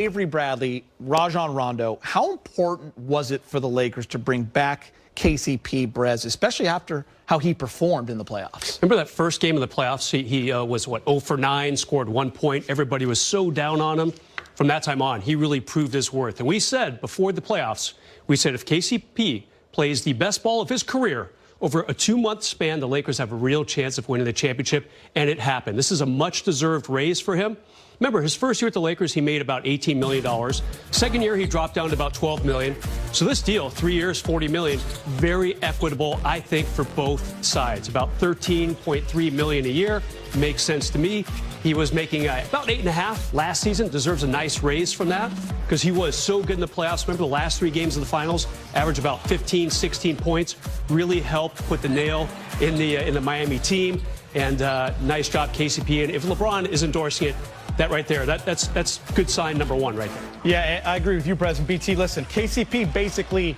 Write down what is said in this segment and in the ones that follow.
Avery Bradley, Rajon Rondo, how important was it for the Lakers to bring back KCP Brez, especially after how he performed in the playoffs? Remember that first game of the playoffs? He was, 0 for 9, scored 1 point. Everybody was so down on him. From that time on, he really proved his worth. And we said before the playoffs, we said if KCP plays the best ball of his career over a 2-month span, the Lakers have a real chance of winning the championship, and it happened. This is a much-deserved raise for him. Remember, his first year at the Lakers, he made about $18 million. Second year, he dropped down to about $12 million. So this deal, 3 years, $40 million, very equitable, I think, for both sides. About $13.3 million a year. Makes sense to me. He was making about 8.5 last season. Deserves a nice raise from that because he was so good in the playoffs. Remember the last 3 games of the finals, averaged about 15, 16 points. Really helped put the nail in the Miami team. And nice job, KCP. And if LeBron is endorsing it, that right there, that's good sign number 1 right there. Yeah, I agree with you, President BT. Listen, KCP basically,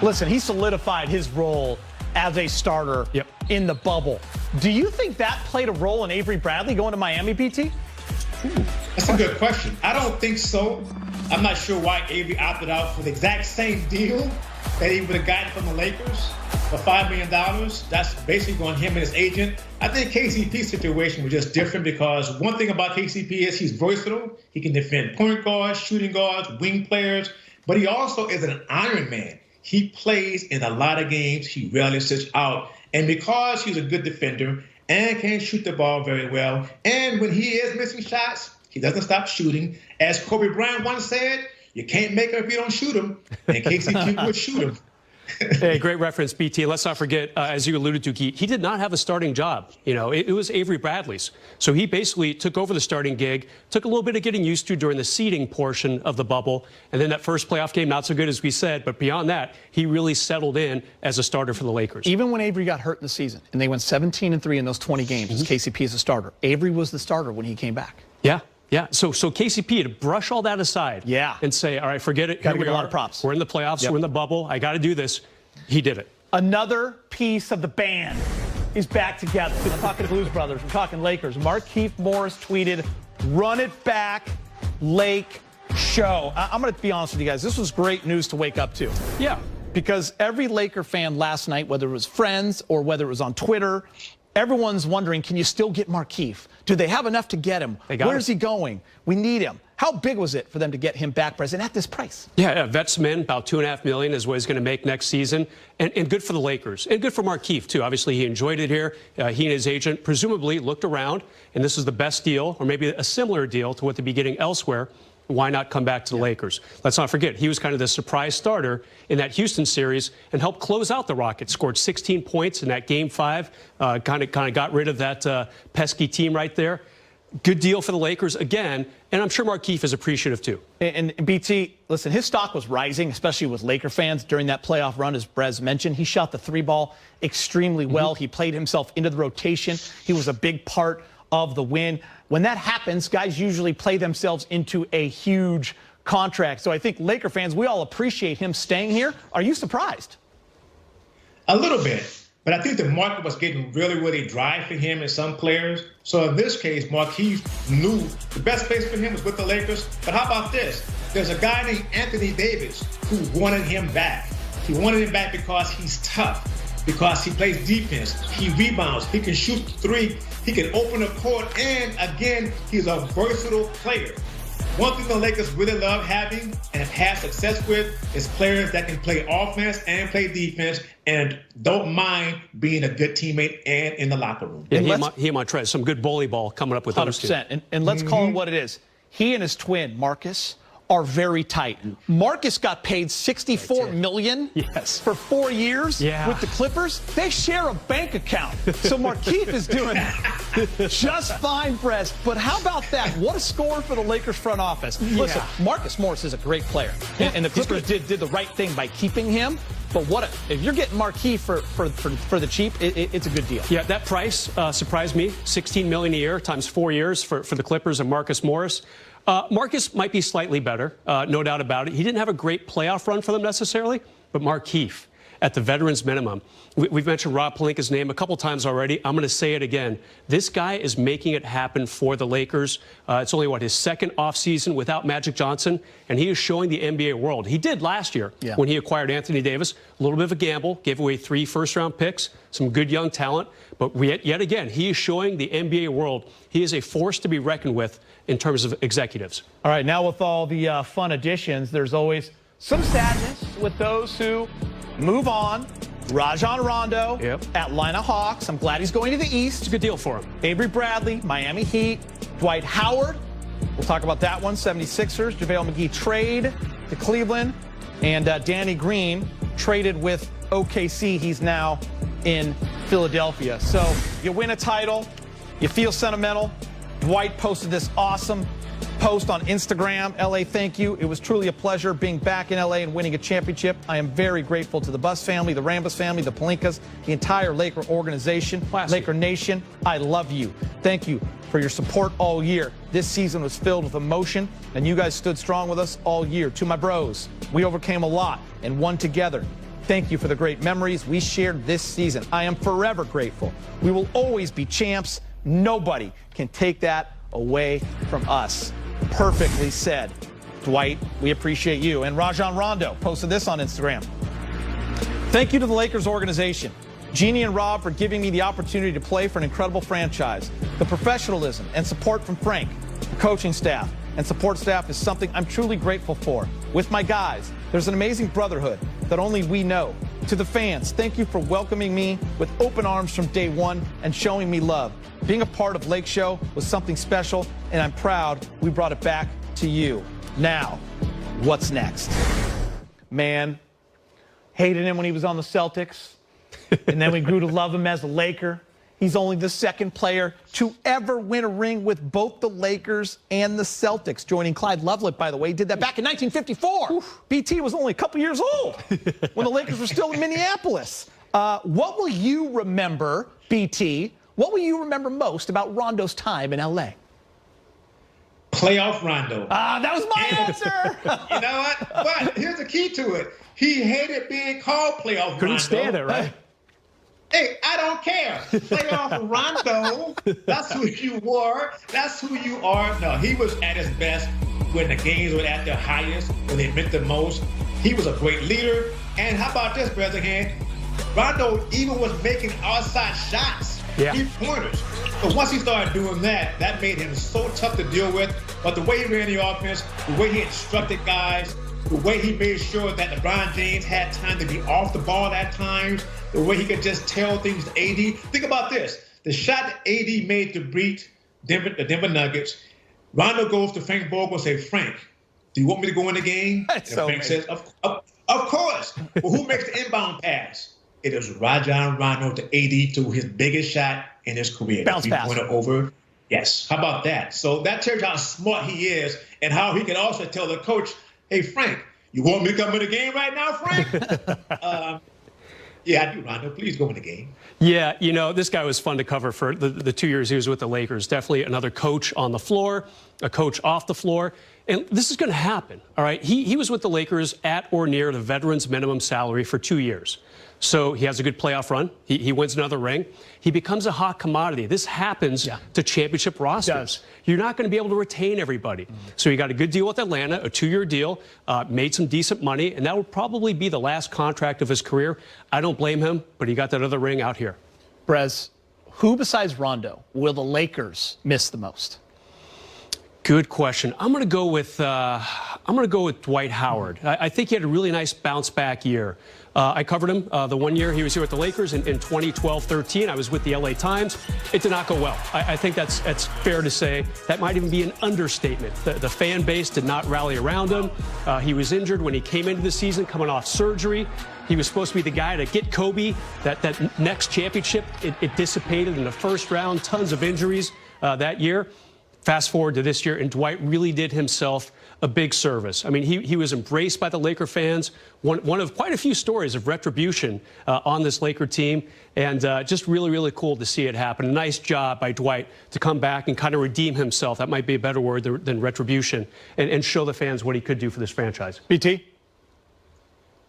he solidified his role as a starter in the bubble. Do you think that played a role in Avery Bradley going to Miami, BT? That's a good question. I don't think so. I'm not sure why Avery opted out for the exact same deal that he would have gotten from the Lakers for $5 million. That's basically going him and his agent. I think KCP's situation was just different because one thing about KCP is he's versatile. He can defend point guards, shooting guards, wing players, but he also is an Iron Man. He plays in a lot of games. He rarely sits out. And because he's a good defender and can shoot the ball very well, and when he is missing shots, he doesn't stop shooting. As Kobe Bryant once said, you can't make him if you don't shoot him. And KCP would shoot him. Hey, great reference, BT. Let's not forget, as you alluded to, he did not have a starting job. You know, it was Avery Bradley's. So he basically took over the starting gig, took a little bit of getting used to during the seeding portion of the bubble. And then that first playoff game, not so good as we said. But beyond that, he really settled in as a starter for the Lakers. Even when Avery got hurt in the season, and they went 17-3 in those 20 games as KCP as a starter, Avery was the starter when he came back. Yeah. Yeah, so KCP to brush all that aside and say, all right, forget it. Got to give a lot of props. We're in the playoffs. We're in the bubble. I got to do this. He did it. Another piece of the band is back together. I'm talking Blues Brothers. I'm talking Lakers. Markieff Morris tweeted, "Run it back, Lake show." I'm going to be honest with you guys. This was great news to wake up to. Yeah. Because every Laker fan last night, whether it was friends or whether it was on Twitter, everyone's wondering, can you still get Markieff? Do they have enough to get him? Where's he going? We need him. How big was it for them to get him back, President, at this price? Yeah, vets him in, about $2.5 million is what he's going to make next season. And good for the Lakers. And good for Markieff, too. Obviously, he enjoyed it here. He and his agent presumably looked around, and this is the best deal, or maybe a similar deal to what they'd be getting elsewhere. Why not come back to the Lakers? Let's not forget, he was kind of the surprise starter in that Houston series and helped close out the Rockets. Scored 16 points in that Game 5. Kind of got rid of that pesky team right there. Good deal for the Lakers again, and I'm sure Markieff is appreciative too. And BT, listen, his stock was rising, especially with Laker fans during that playoff run, as Brez mentioned. He shot the 3-ball extremely well. He played himself into the rotation. He was a big part of the win. When that happens, guys usually play themselves into a huge contract. So I think Laker fans, we all appreciate him staying here. Are you surprised? A little bit. But I think the market was getting really, really dry for him and some players. So in this case, Markieff knew the best place for him was with the Lakers. But how about this? There's a guy named Anthony Davis who wanted him back. He wanted him back because he's tough, because he plays defense, he rebounds, he can shoot 3, he can open the court, and again, he's a versatile player. One thing the Lakers really love having and have had success with is players that can play offense and play defense and don't mind being a good teammate and in the locker room. Yeah, he and Montrez, some good bully ball coming up with 100%. those two. And let's call it what it is. He and his twin, Marcus, are very tight. Marcus got paid $64 million for 4 years with the Clippers. They share a bank account. So Markieff is doing just fine, Brez. But how about that? What a score for the Lakers front office. Listen, Marcus Morris is a great player. And the Clippers did the right thing by keeping him. But if you're getting Markieff for the cheap, it's a good deal. Yeah, that price surprised me. $16 million a year times 4 years for the Clippers and Marcus Morris. Marcus might be slightly better, no doubt about it. He didn't have a great playoff run for them necessarily, but Markieff. at the veterans minimum. We've mentioned Rob Pelinka's name a couple times already. I'm going to say it again. This guy is making it happen for the Lakers. It's only, his second offseason without Magic Johnson, and he is showing the NBA world. He did last year when he acquired Anthony Davis. A little bit of a gamble, gave away 3 first-round picks, some good young talent. But yet again, he is showing the NBA world he is a force to be reckoned with in terms of executives. All right, now with all the fun additions, there's always some sadness with those who move on. Rajon Rondo, Atlanta Hawks. I'm glad he's going to the East. It's a good deal for him. Avery Bradley, Miami Heat. Dwight Howard, we'll talk about that one. 76ers. JaVale McGee trade to Cleveland. And Danny Green traded with OKC. He's now in Philadelphia. So you win a title, you feel sentimental. Dwight posted this awesome post on Instagram. LA, thank you. It was truly a pleasure being back in LA and winning a championship. I am very grateful to the Buss family, the Rambus family, the Pelinkas, the entire Laker organization, Laker Nation. I love you. Thank you for your support all year. This season was filled with emotion, and you guys stood strong with us all year. To my bros, we overcame a lot and won together. Thank you for the great memories we shared this season. I am forever grateful. We will always be champs. Nobody can take that away from us. Perfectly said. Dwight, we appreciate you. And Rajon Rondo posted this on Instagram. Thank you to the Lakers organization, Jeannie and Rob, for giving me the opportunity to play for an incredible franchise. The professionalism and support from Frank, the coaching staff, and support staff is something I'm truly grateful for. With my guys, there's an amazing brotherhood that only we know. To the fans, thank you for welcoming me with open arms from day one and showing me love. Being a part of Lake Show was something special, and I'm proud we brought it back to you. Now, what's next? Man, hated him when he was on the Celtics, and then we grew to love him as a Laker. He's only the second player to ever win a ring with both the Lakers and the Celtics, joining Clyde Lovelet, by the way. He did that back in 1954. Oof. BT was only a couple years old when the Lakers were still in Minneapolis. What will you remember, BT? What will you remember most about Rondo's time in L.A.? Playoff Rondo. That was my answer. You know what? But here's the key to it. He hated being called Playoff Rondo. Couldn't stand it, right? Hey, I don't care. Playoff Rondo, that's who you were. That's who you are. No, he was at his best when the games were at their highest, when they meant the most. He was a great leader. And how about this, Bresnahan? Rondo even was making outside shots, 3-pointers. But once he started doing that, that made him so tough to deal with. But the way he ran the offense, the way he instructed guys, the way he made sure that LeBron James had time to be off the ball at times, the way he could just tell things to AD. Think about this. The shot that AD made to beat the Denver Nuggets, Rondo goes to Frank Vogel and says, Frank, do you want me to go in the game? That's and so Frank says, of course. Well, who makes the inbound pass? It is Rajon Rondo to AD to his biggest shot in his career. Bounce pass. Over. Yes. How about that? So that tells you how smart he is and how he can also tell the coach, hey, Frank, you want me to come in the game right now, Frank? Yeah, I do, Rondo. Please go in the game. Yeah, you know, this guy was fun to cover for the 2 years he was with the Lakers. Definitely another coach on the floor, a coach off the floor. And this is going to happen, all right? He was with the Lakers at or near the veterans minimum salary for 2 years. So he has a good playoff run. He wins another ring. He becomes a hot commodity. This happens to championship rosters. You're not going to be able to retain everybody. So he got a good deal with Atlanta, a 2-year deal, made some decent money, and that will probably be the last contract of his career. I don't blame him, but he got that other ring out here. Brez, who besides Rondo will the Lakers miss the most? Good question. I'm going to go with Dwight Howard. I think he had a really nice bounce back year. I covered him the 1 year he was here with the Lakers in 2012-13. I was with the LA Times. It did not go well. I think that's fair to say. That might even be an understatement. The fan base did not rally around him. He was injured when he came into the season, coming off surgery. He was supposed to be the guy to get Kobe that next championship. It dissipated in the first round. Tons of injuries that year. Fast forward to this year, and Dwight really did himself a big service. I mean, he was embraced by the Laker fans. One of quite a few stories of retribution on this Laker team, and just really, really cool to see it happen. A nice job by Dwight to come back and kind of redeem himself. That might be a better word than retribution, and show the fans what he could do for this franchise. BT?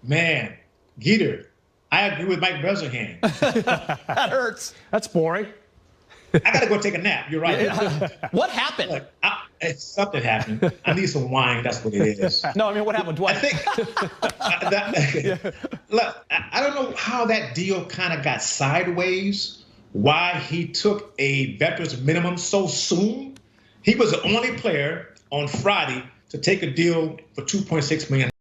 Man, Geeter, I agree with Mike Bresnahan. That hurts. That's boring. I got to go take a nap. You're right. Yeah. What happened? Look, something happened. I need some wine. That's what it is. No, I mean, what happened, Dwight? I think, look, I don't know how that deal kind of got sideways, why he took a veteran's minimum so soon. He was the only player on Friday to take a deal for $2.6 million.